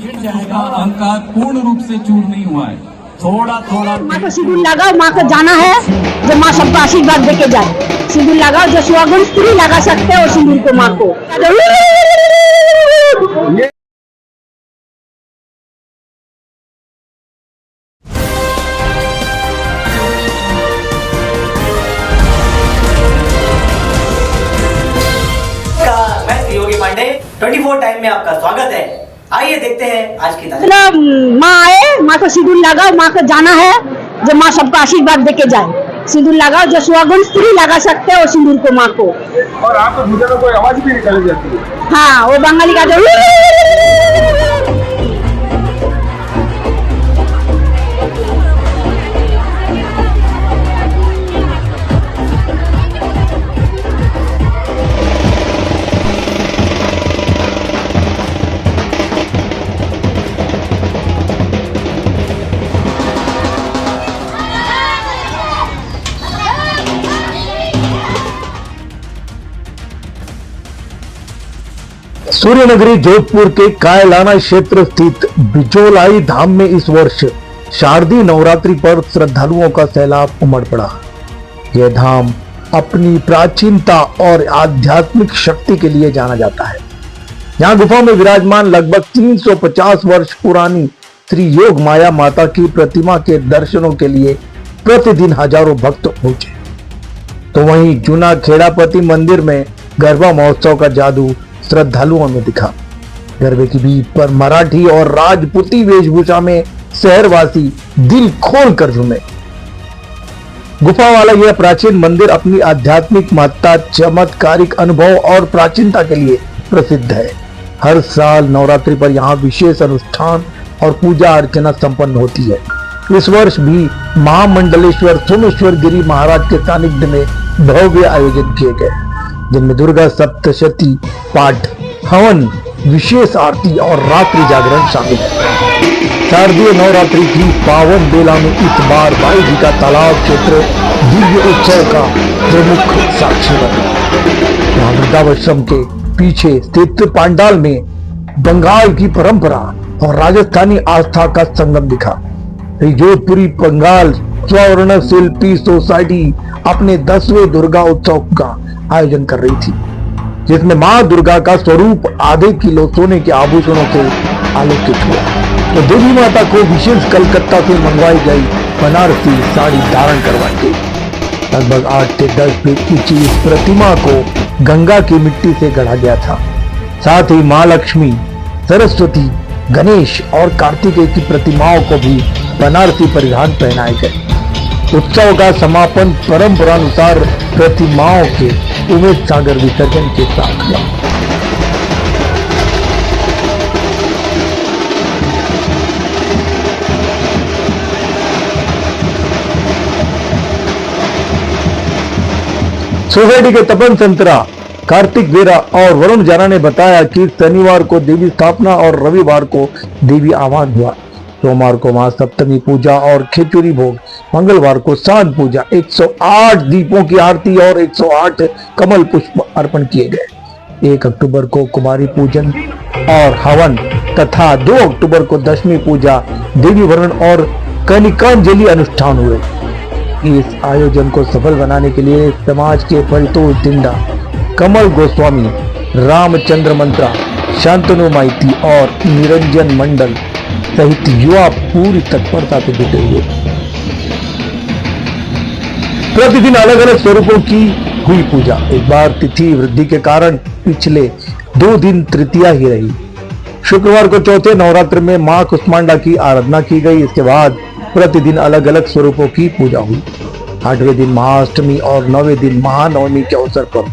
गिर जाएगा। अहंकार पूर्ण रूप से चूर नहीं हुआ है, थोड़ा थोड़ा। माँ को सिंदूर लगाओ, माँ को जाना है जो माँ सबको आशीर्वाद देके जाए। सिंदूर लगाओ, जो सुहागन स्त्री लगा सकते हो सिंदूर को माँ को। मैं योगी पांडे 24 टाइम में आपका स्वागत है। आइए देखते हैं आज की तारीख। माँ आए, माँ को सिंदूर लगाओ, माँ को जाना है जो माँ सबको आशीर्वाद देके जाए। सिंदूर लगाओ, जो सुहागन स्त्री लगा सकते हो सिंदूर को माँ को। और आपको मुझे तो कोई आवाज भी निकल जाती है। हाँ, वो बंगाली का जो सूर्यनगरी जोधपुर के कायलाना क्षेत्र स्थित बिजोलाई धाम में इस वर्ष शारदीय नवरात्रि पर श्रद्धालुओं का सैलाब उमड़ पड़ा। यह धाम अपनी प्राचीनता और आध्यात्मिक शक्ति के लिए जाना जाता है। यहाँ गुफा में विराजमान लगभग 350 वर्ष पुरानी श्री योग माया माता की प्रतिमा के दर्शनों के लिए प्रतिदिन हजारों भक्त पहुंचे। तो वहीं जूना खेड़ापति मंदिर में गरबा महोत्सव का जादू श्रद्धालुओं में दिखा। गरबे की बीट पर मराठी और राजपूती वेशभूषा में शहरवासी दिल खोल कर झूमे। गुफा वाला यह प्राचीन मंदिर अपनी आध्यात्मिक महत्ता, चमत्कारिक अनुभव और प्राचीनता के लिए प्रसिद्ध है। हर साल नवरात्रि पर यहाँ विशेष अनुष्ठान और पूजा अर्चना संपन्न होती है। इस वर्ष भी महामंडलेश्वर सोमेश्वर गिरी महाराज के सानिध्य में भव्य आयोजन किए गए, जिनमें दुर्गा सप्तशती पाठ, हवन, विशेष आरती और रात्रि जागरण शामिल है। शारदीय नवरात्रि की पावन बेला में इस बार भाई जी का तालाब क्षेत्र दिव्य उत्सव का प्रमुख साक्षी बना। यहाँ वृद्धाश्रम के पीछे स्थित पांडाल में बंगाल की परंपरा और राजस्थानी आस्था का संगम दिखा। जोधपुरी बंगाल स्वर्ण शिल्पी सोसाइटी अपने 10वें दुर्गा उत्सव का आयोजन कर रही थी, जिसमें मां दुर्गा का स्वरूप आधे किलो सोने के आभूषणों से आलोकित हुआ। तो देवी माता को विशेष कलकत्ता से मंगवाई गई बनारसी साड़ी धारण करवाई गई। लगभग 8 से 10 फीट ऊंची इस प्रतिमा को गंगा की मिट्टी से गढ़ा गया था। साथ ही मां लक्ष्मी, सरस्वती, गणेश और कार्तिकेय की प्रतिमाओं को भी बनारसी परिधान पहनाए गए। उत्सव का समापन परंपरानुसार प्रतिमाओं के उमेद सागर विसर्जन के साथ हुआ। सोसाइटी के तपन संतरा, कार्तिक वेरा और वरुण जाना ने बताया कि शनिवार को देवी स्थापना और रविवार को देवी आह्वान हुआ। सोमवार को महासप्तमी पूजा और खिचड़ी भोग, मंगलवार को सांझ पूजा, 108 दीपों की आरती और 108 कमल पुष्प अर्पण किए गए। 1 अक्टूबर को कुमारी पूजन और हवन तथा 2 अक्टूबर को दशमी पूजा, देवी वरण और कनिकांजलि अनुष्ठान हुए। इस आयोजन को सफल बनाने के लिए समाज के परितोष तिंडा, कमल गोस्वामी, रामचंद्र मंत्रा, शांतनु माइती और निरंजन मंडल सहित युवा पूरी तत्परता से जुटे हुए। प्रतिदिन अलग अलग स्वरूपों की हुई पूजा। एक बार तिथि वृद्धि के कारण पिछले 2 दिन तृतीया ही रही। शुक्रवार को चौथे नवरात्र में मां कुष्मांडा की आराधना की गई। इसके बाद प्रतिदिन अलग अलग स्वरूपों की पूजा हुई। 8वें दिन महाअष्टमी और 9वें दिन महानवमी के अवसर पर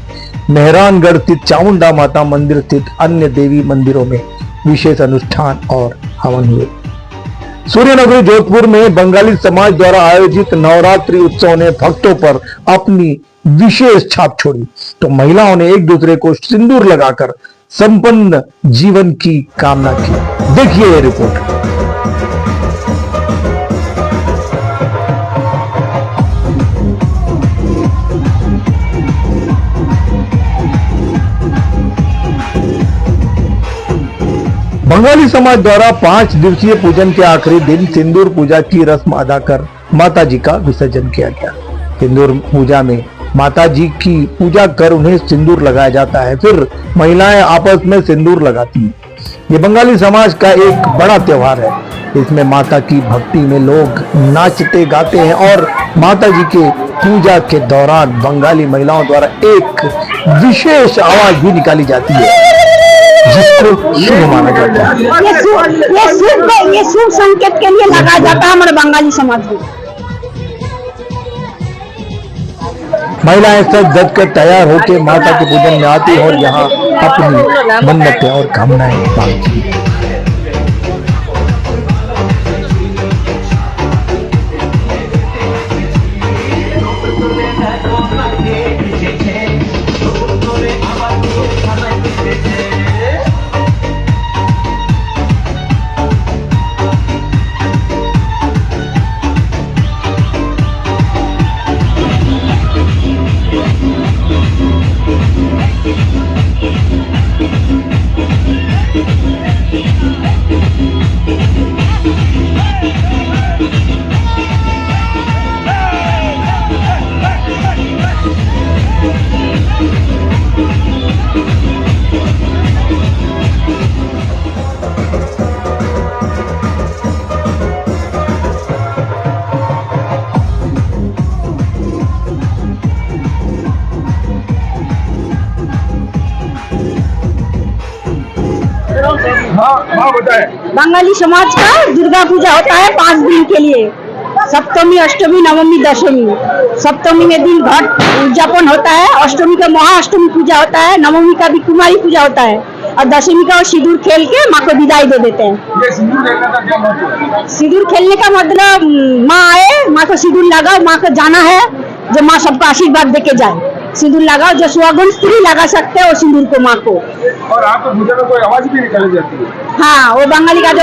मेहरानगढ़ स्थित चामुंडा माता मंदिर स्थित अन्य देवी मंदिरों में विशेष अनुष्ठान और हवन हुए। सूर्यनगरी जोधपुर में बंगाली समाज द्वारा आयोजित नवरात्रि उत्सव ने भक्तों पर अपनी विशेष छाप छोड़ी। तो महिलाओं ने एक दूसरे को सिंदूर लगाकर संपन्न जीवन की कामना की। देखिए ये रिपोर्ट। बंगाली समाज द्वारा 5 दिवसीय पूजन के आखिरी दिन सिंदूर पूजा की रस्म अदा कर माता जी का विसर्जन किया गया। सिंदूर पूजा में माता जी की पूजा कर उन्हें सिंदूर लगाया जाता है, फिर महिलाएं आपस में सिंदूर लगाती हैं। ये बंगाली समाज का एक बड़ा त्योहार है। इसमें माता की भक्ति में लोग नाचते गाते हैं और माता जी के पूजा के दौरान बंगाली महिलाओं द्वारा एक विशेष आवाज भी निकाली जाती है, जिसको शुभ माना जाता है। ये शुभ संकेत के लिए लगाया जाता है हमारे बंगाली समाज में। महिलाएं सज धज कर तैयार होकर माता के पूजन में आती और यहाँ अपनी मन्नतें और कामनाएं मांगती हैं। हाँ बताए। बंगाली समाज का दुर्गा पूजा होता है 5 दिन के लिए। सप्तमी, अष्टमी, नवमी, दशमी। सप्तमी में दिन घट उद्यापन होता है, अष्टमी का महाअष्टमी पूजा होता है, नवमी का भी कुमारी पूजा होता है और दशमी का सिंदूर खेल के माँ को विदाई दे देते हैं। ये सिंदूर खेलने का क्या मतलब है? सिंदूर खेलने का मतलब माँ आए, माँ को सिंदूर लगाओ, माँ को जाना है जो माँ सबको आशीर्वाद देके जाए। सिंदूर लगाओ, जो सुहागन स्त्री लगा सकते हैं वो सिंदूर को माँ को। और आपको पूजा में कोई आवाज भी निकाली जाती है? हाँ, वो बंगाली का जो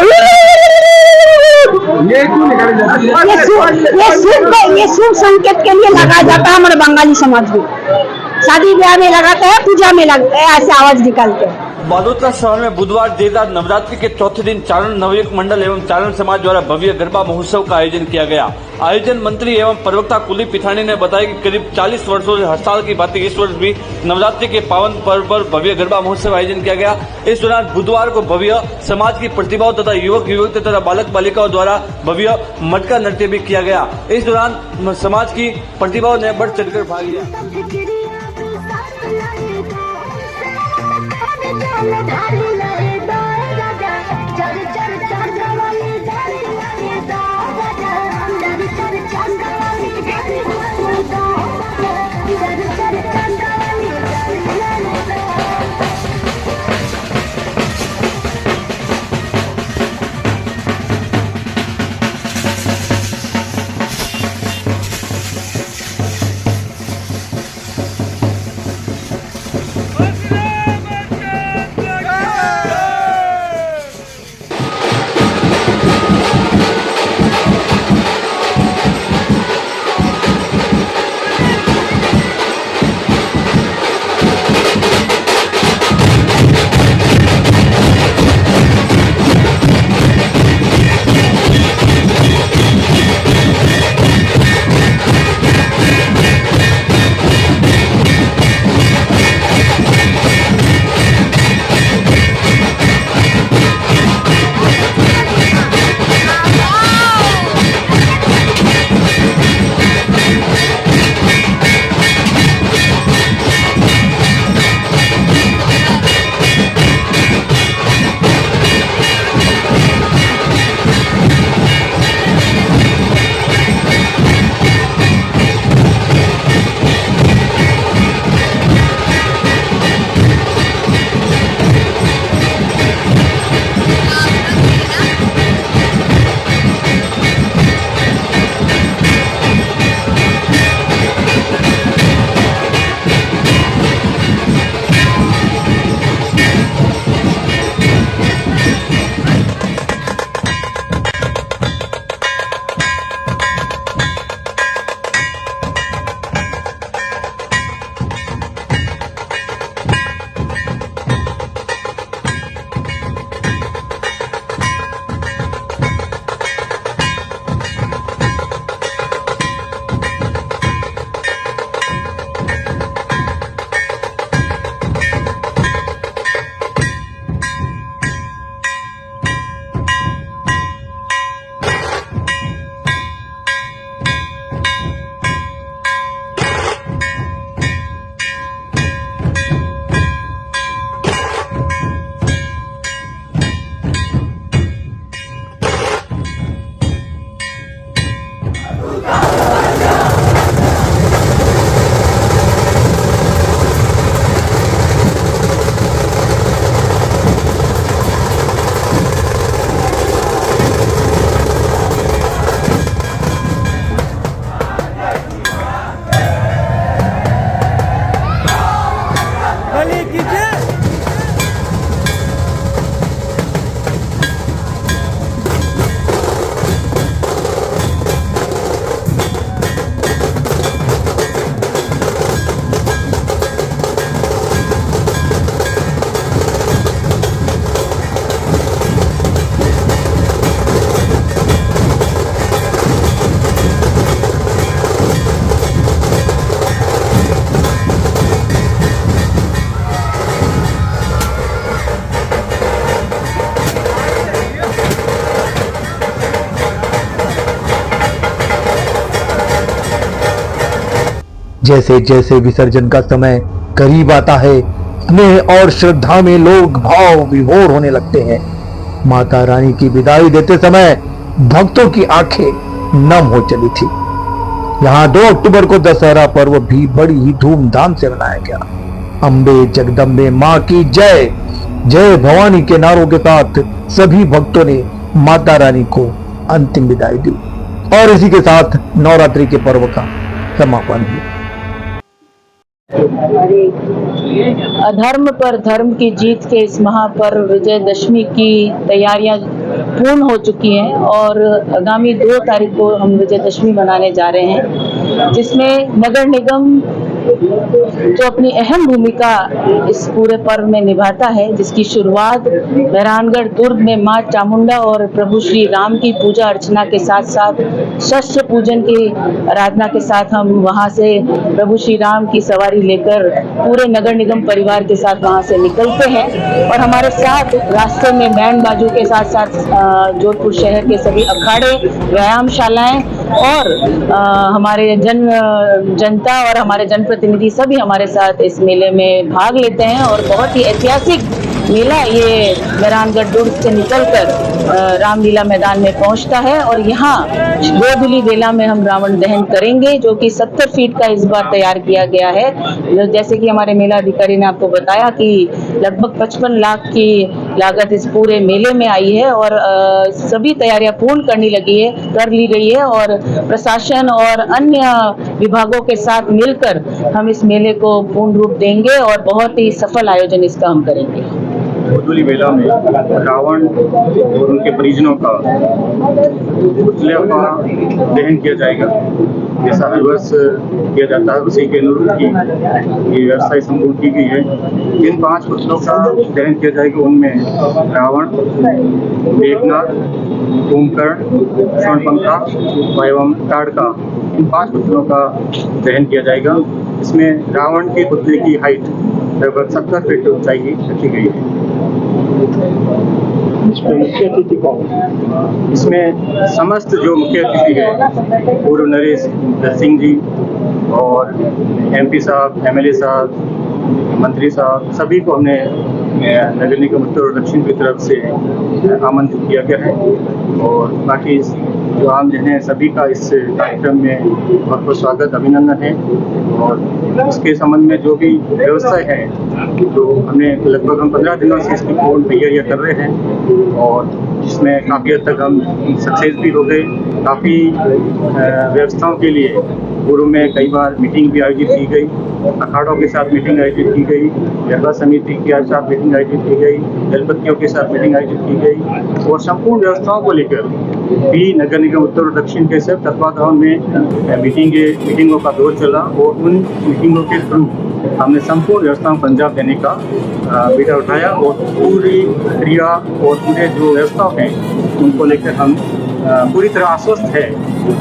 ये क्यों निकाली जाती है? ये शुभ संकेत के लिए लगाया जाता है हमारे बंगाली समाज में। शादी ब्याह में लगाते हैं, पूजा में लगता है, ऐसे आवाज निकालते हैं। बड़ौदा शहर में बुधवार देर रात नवरात्रि के चौथे दिन चारण नवयुवक मंडल एवं चारण समाज द्वारा भव्य गरबा महोत्सव का आयोजन किया गया। आयोजन मंत्री एवं प्रवक्ता कुलदीप पिथानी ने बताया कि करीब 40 वर्षों से हर साल की भांति इस वर्ष भी नवरात्रि के पावन पर्व पर भव्य गरबा महोत्सव आयोजन किया गया। इस दौरान बुधवार को भव्य समाज की प्रतिभाओं तथा युवक युवती तथा बालक बालिकाओं द्वारा भव्य मटका नृत्य भी किया गया। इस दौरान समाज की प्रतिभाओं ने बढ़ चढ़कर भाग लिया। जैसे जैसे विसर्जन का समय करीब आता है, स्नेह और श्रद्धा में लोग भाव विभोर होने लगते हैं। माता रानी की विदाई देते समय भक्तों की आंखें नम हो चली थी। यहाँ 2 अक्टूबर को दशहरा पर्व भी बड़ी ही धूमधाम से मनाया गया। अम्बे जगदम्बे माँ की जय, जय भवानी के नारों के साथ सभी भक्तों ने माता रानी को अंतिम विदाई दी और इसी के साथ नवरात्रि के पर्व का समापन हुआ। अधर्म पर धर्म की जीत के इस महापर्व विजयदशमी की तैयारियां पूर्ण हो चुकी हैं और आगामी 2 तारीख को हम विजयदशमी मनाने जा रहे हैं, जिसमें नगर निगम जो अपनी अहम भूमिका इस पूरे पर्व में निभाता है, जिसकी शुरुआत मेहरानगढ़ दुर्ग में मां चामुंडा और प्रभु श्री राम की पूजा अर्चना के साथ साथ शस्त्र पूजन की आराधना के साथ हम वहां से प्रभु श्री राम की सवारी लेकर पूरे नगर निगम परिवार के साथ वहां से निकलते हैं और हमारे साथ रास्ते में बैंड बाजू के साथ साथ जोधपुर शहर के सभी अखाड़े, व्यायामशालाएं और हमारे जनता और हमारे जनप्रतिनिधि सभी हमारे साथ इस मेले में भाग लेते हैं और बहुत ही ऐतिहासिक मेला ये मेहरानगढ़ दुर्ग से निकलकर रामलीला मैदान में पहुंचता है और यहाँ गोधुली बेला में हम रावण दहन करेंगे, जो कि 70 फीट का इस बार तैयार किया गया है। जैसे कि हमारे मेला अधिकारी ने आपको बताया कि लगभग 55 लाख की लागत इस पूरे मेले में आई है और सभी तैयारियां पूर्ण कर ली गई है और प्रशासन और अन्य विभागों के साथ मिलकर हम इस मेले को पूर्ण रूप देंगे और बहुत ही सफल आयोजन इसका हम करेंगे। गोधुली मेला में रावण और उनके परिजनों का पुतले का दहन किया जाएगा, जैसा हर वर्ष किया जाता है उसी के अनुरूप की ये व्यवस्था संपूर्ण की गई है। जिन 5 पुतलों का दहन किया जाएगा उनमें रावण, मेघनाथ, कुंभकर्ण, शूर्पणखा एवं ताड़का, इन 5 पुतलों का दहन किया जाएगा। इसमें रावण के पुतले की हाइट लगभग 70 फीट ऊंचाई की रखी गई है। इसमें मुख्य अतिथि कौन? इसमें समस्त जो मुख्य अतिथि है पूर्व नरेश दत्त सिंह जी और MP साहब, MLA साहब, मंत्री साहब, सभी को हमने नगर निगम उत्तर और दक्षिण की तरफ से आमंत्रित किया गया है और बाकी जो आम जन है सभी का इस कार्यक्रम में बहुत बहुत स्वागत, अभिनंदन है। और इसके संबंध में जो भी व्यवस्था है तो हमने लगभग हम 15 दिनों से इसकी पूर्ण तैयारियां कर रहे हैं और जिसमें काफ़ी हद तक हम सक्सेस भी हो गए। काफ़ी व्यवस्थाओं के लिए पूर्व में कई बार मीटिंग भी आयोजित की गई, अखाड़ों के साथ मीटिंग आयोजित की गई, गरबा समिति के साथ मीटिंग आयोजित की गई, दलपतियों के साथ मीटिंग आयोजित की गई और संपूर्ण व्यवस्थाओं को लेकर भी नगर निगम उत्तर और दक्षिण के सब तत्वाधान में मीटिंगों का दौर चला और उन मीटिंगों के थ्रू हमने संपूर्ण व्यवस्थाओं को अंजाम देने का बीड़ा उठाया और पूरी क्रिया और पूरे जो व्यवस्था हैं उनको लेकर हम पूरी तरह आश्वस्त है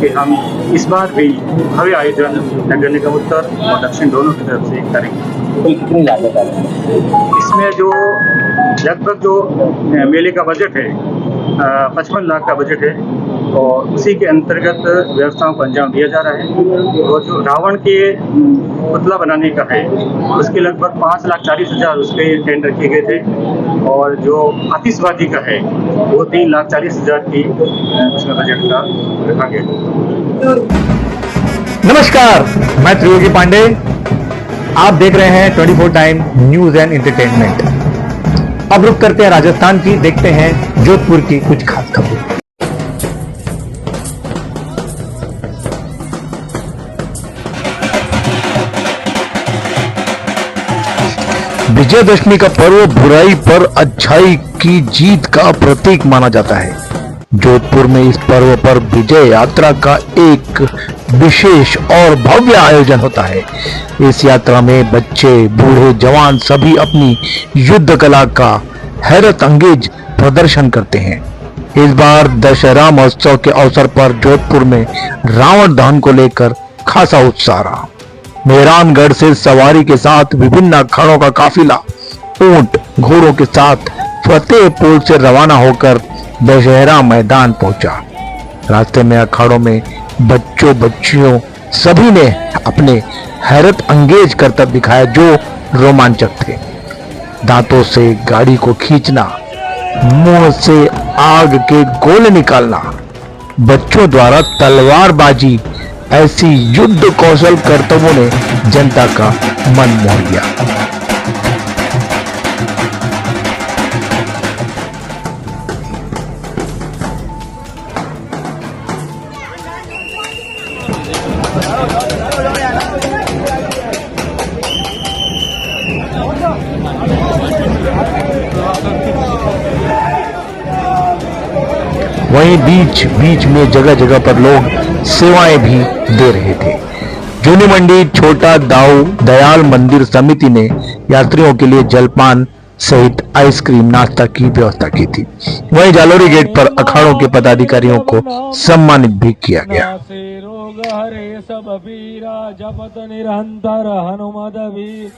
कि हम इस बार भी भव्य आयोजन नगर निगम उत्तर और दक्षिण दोनों की तरफ से करेंगे। कितनी लागत है इसमें? जो लगभग जो मेले का बजट है 55 लाख का बजट है और उसी के अंतर्गत व्यवस्थाओं को अंजाम दिया जा रहा है। और जो रावण के पुतला बनाने का है उसके लगभग 5,40,000 उसके टेंडर किए गए थे और जो आतिशबाजी का है वो 3,40,000 की उसमें बजट का रखा गया। नमस्कार, मैं त्रियोगी पांडे, आप देख रहे हैं 24 टाइम न्यूज एंड एंटरटेनमेंट। अब रुक करते हैं राजस्थान की, देखते हैं जोधपुर की कुछ खास खबरें। विजयदशमी का पर्व बुराई पर अच्छाई की जीत का प्रतीक माना जाता है। जोधपुर में इस पर्व पर विजय यात्रा का एक विशेष और भव्य आयोजन होता है। इस यात्रा में बच्चे, बूढ़े, जवान सभी अपनी युद्ध कला का हैरत अंगेज प्रदर्शन करते हैं। इस बार दशहरा महोत्सव के अवसर पर जोधपुर में रावण दहन को लेकर खासा उत्साह रहा। मेहरानगढ़ से सवारी के साथ विभिन्न अखाड़ों का काफिला ऊंट घोड़ों के साथ फतेहपुर से रवाना होकर दशहरा मैदान पहुंचा। रास्ते में अखाड़ों में बच्चों, बच्चियों, सभी ने अपने हैरत अंगेज करतब दिखाया जो रोमांचक थे। दांतों से गाड़ी को खींचना, मुंह से आग के गोले निकालना, बच्चों द्वारा तलवारबाजी, ऐसी युद्ध कौशल करतबों ने जनता का मन मोह लिया। वहीं बीच बीच में जगह जगह पर लोग सेवाएं भी दे रहे थे। जूनी मंडी छोटा दाऊ दयाल मंदिर समिति ने यात्रियों के लिए जलपान सहित आइसक्रीम नाश्ता की व्यवस्था की थी। वहीं जालोरी गेट पर अखाड़ों के पदाधिकारियों को सम्मानित भी किया गया। रोग हरे सब वीरा जपत निरंतर हनुमद वीर।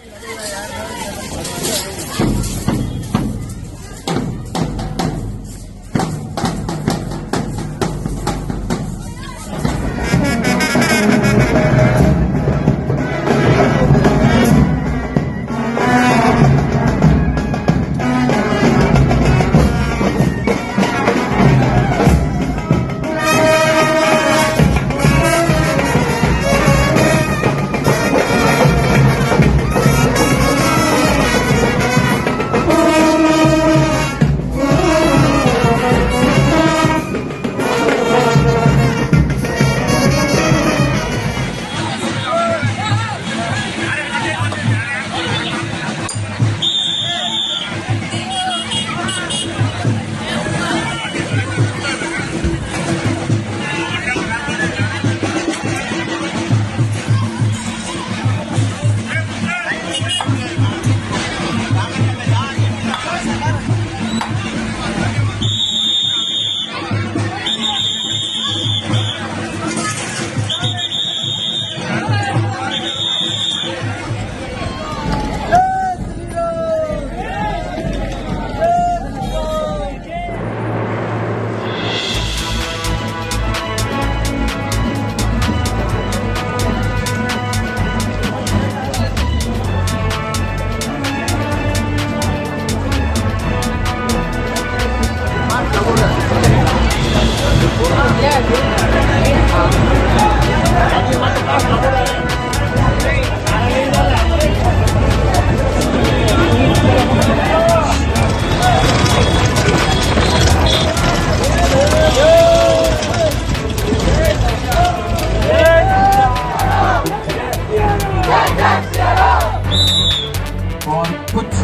और कुछ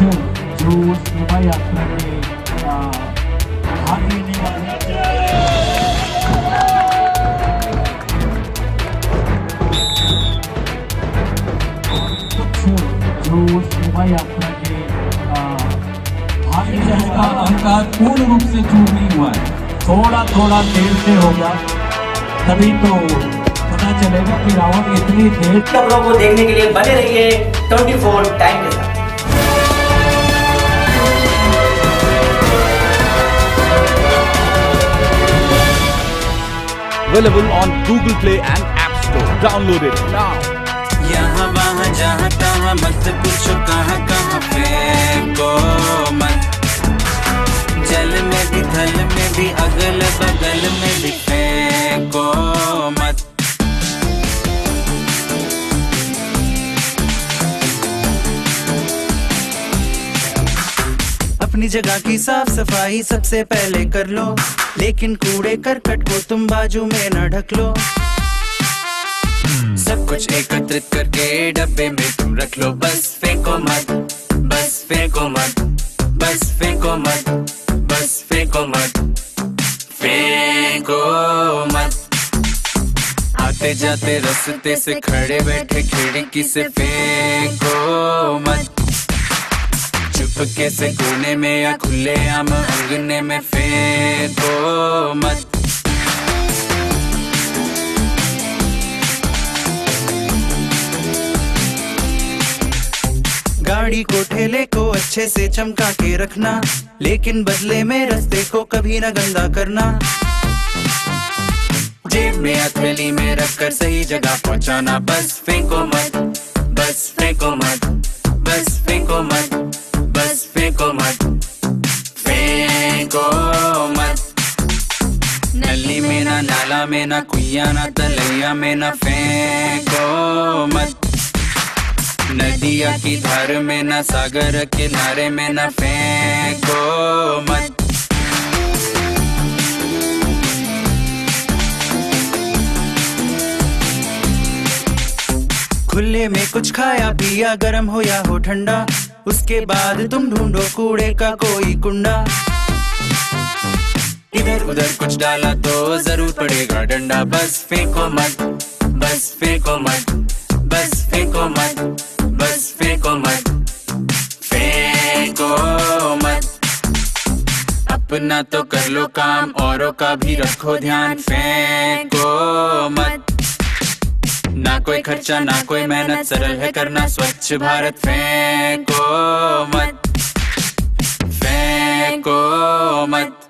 जो शोभा यात्रा में भाग लेने वाले शोभा यात्रा के भाग लेने का अहंकार पूर्ण रूप से चूर नहीं हुआ है। थोड़ा थोड़ा देर से होगा, तभी तो पता चलेगा कि रावण इतनी देर। खबरों को देखने के लिए बने रहिए 24 टाइम के साथ। Available on Google Play and App Store. Download it now. यहाँ वहाँ जहाँ तहाँ मत पूछो कहाँ कहाँ फेंको मत। जल में भी थल में भी अगल बगल में भी फेंको मत। अपनी जगह की साफ सफाई सबसे पहले कर लो, लेकिन कूड़े करकट को तुम बाजू में न ढक लो। सब कुछ एकत्रित करके डब्बे में तुम रख लो। बस फेंको मत, बस फेंको मत, बस फेंको मत, बस फेंको मत, फेंको मत। आते जाते रास्ते से खड़े बैठे खिड़की से फेंको मत। चुपके से कोने में या खुले आम अंगने में फेंको मत। गाड़ी को ठेले को अच्छे से चमका के रखना, लेकिन बदले में रास्ते को कभी न गंदा करना। जेब में हथेली में रखकर सही जगह पहुंचाना। बस फेंको मत, बस फेंको मत, बस फेंको मत, बस फेंको मत, फेंको मत। नली में ना, नाला में ना, कुइया ना, तलैया में ना, फेंको मत। नदिया की धार में ना, सागर किनारे में ना, फेंको मत। खुले में कुछ खाया पिया, गर्म हो या हो ठंडा, उसके बाद तुम ढूंढो कूड़े का कोई कुंडा। इधर उधर कुछ डाला तो जरूर पड़ेगा डंडा। बस फेंको मत, बस फेंको मत, बस फेंको मत, बस फेंको मत, फेंको मत। अपना तो कर लो काम, औरों का भी रखो ध्यान। फेंको मत, ना कोई खर्चा ना कोई मेहनत, सरल है करना स्वच्छ भारत। फेंको मत, फेंको मत।